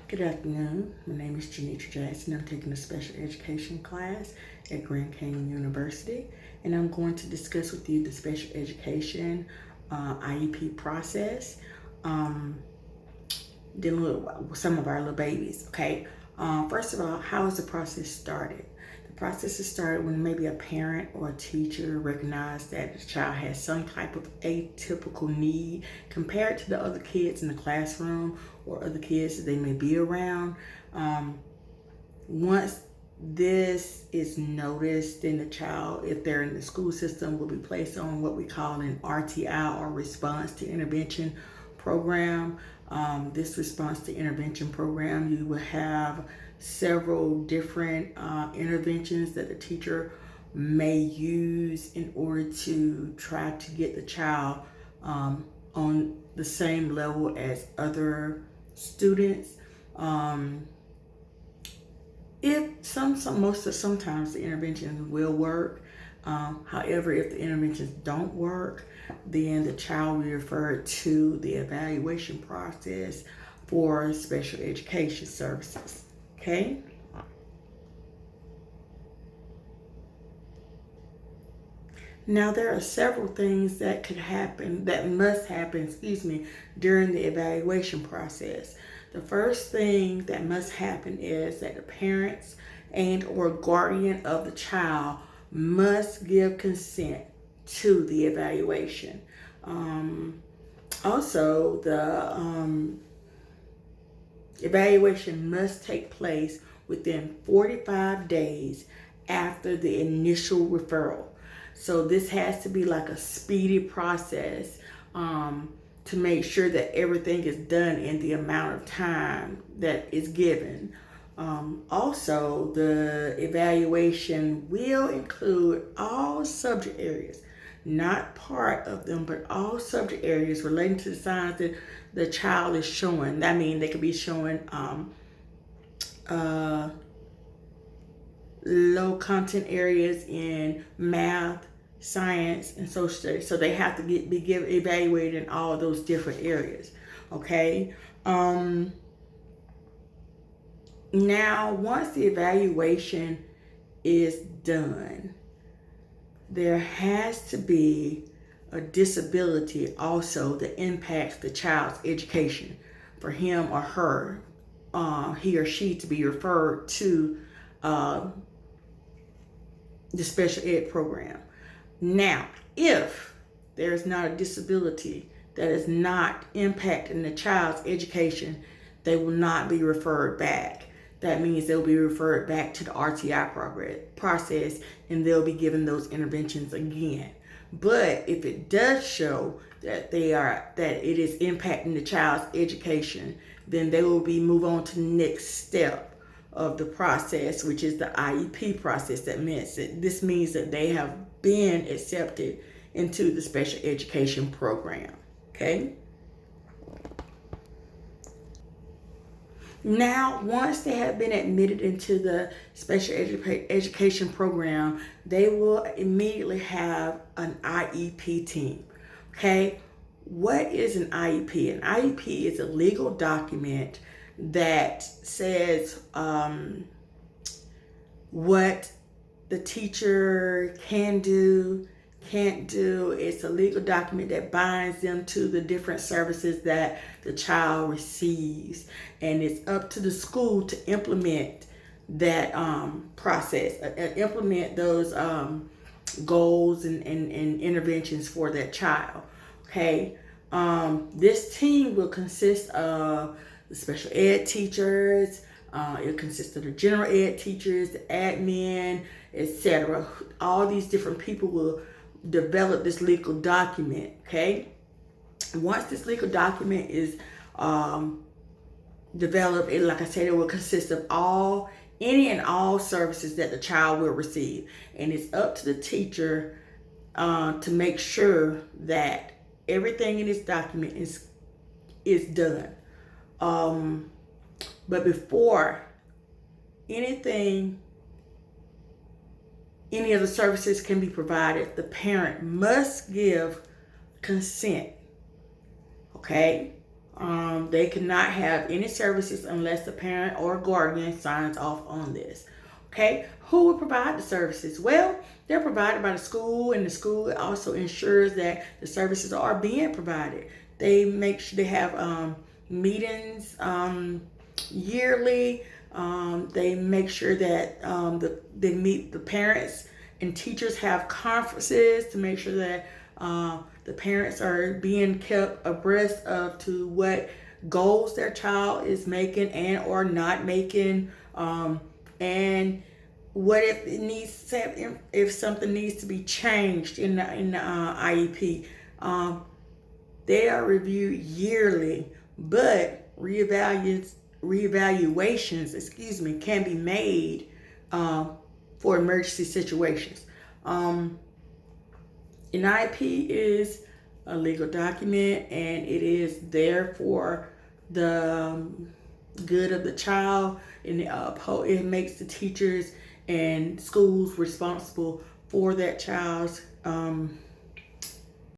Good afternoon. My name is Janitra Jackson. I'm taking a special education class at Grand Canyon University, and I'm going to discuss with you the special education IEP process, dealing with some of our little babies. Okay. First of all, how is the process started? The process is started when maybe a parent or a teacher recognize that the child has some type of atypical need compared to the other kids in the classroom or other kids that they may be around. Once this is noticed, then the child, if they're in the school system, will be placed on what we call an RTI, or response to intervention program. This response to intervention program, you will have several different interventions that the teacher may use in order to try to get the child on the same level as other students. Sometimes the interventions will work. However, if the interventions don't work, then the child will be referred to the evaluation process for special education services. Okay? Now, there are several things that must happen, during the evaluation process. The first thing that must happen is that the parents and or guardian of the child must give consent to the evaluation. Also, the evaluation must take place within 45 days after the initial referral. So this has to be like a speedy process to make sure that everything is done in the amount of time that is given. Also, the evaluation will include all subject areas, not part of them, but all subject areas relating to the signs that the child is showing. That means they could be showing low content areas in math, science, and social studies. So they have to be evaluated in all those different areas. Okay. Now, once the evaluation is done, there has to be a disability also that impacts the child's education for him or her, he or she, to be referred to the special ed program. Now, if there's not a disability that is not impacting the child's education, they will not be referred back. That means they'll be referred back to the RTI process, and they'll be given those interventions again. But if it does show that it is impacting the child's education, then they will move on to the next step of the process, which is the IEP process. This means that they have been accepted into the special education program. Okay. Now, once they have been admitted into the special education program, they will immediately have an IEP team. Okay, what is an IEP? An IEP is a legal document that says what the teacher can do, can't do. It's a legal document that binds them to the different services that the child receives, and it's up to the school to implement that process, implement those goals and interventions for that child. Okay, this team will consist of the special ed teachers. It consists of the general ed teachers, the admin, etc. All these different people will develop this legal document. Okay, once this legal document is developed, like I said, it will consist of any and all services that the child will receive, and it's up to the teacher to make sure that everything in this document is done. But before any of the services can be provided, the parent must give consent. Okay? They cannot have any services unless the parent or guardian signs off on this. Okay, who will provide the services? Well, they're provided by the school, and the school also ensures that the services are being provided. They make sure they have meetings yearly. They make sure that they meet the parents, and teachers have conferences to make sure that the parents are being kept abreast of to what goals their child is making and or not making, and what if it needs to, if something needs to be changed in the IEP. They are reviewed yearly, but reevaluations, can be made for emergency situations. An IEP is a legal document, and it is there for the good of the child, and it makes the teachers and schools responsible for that child's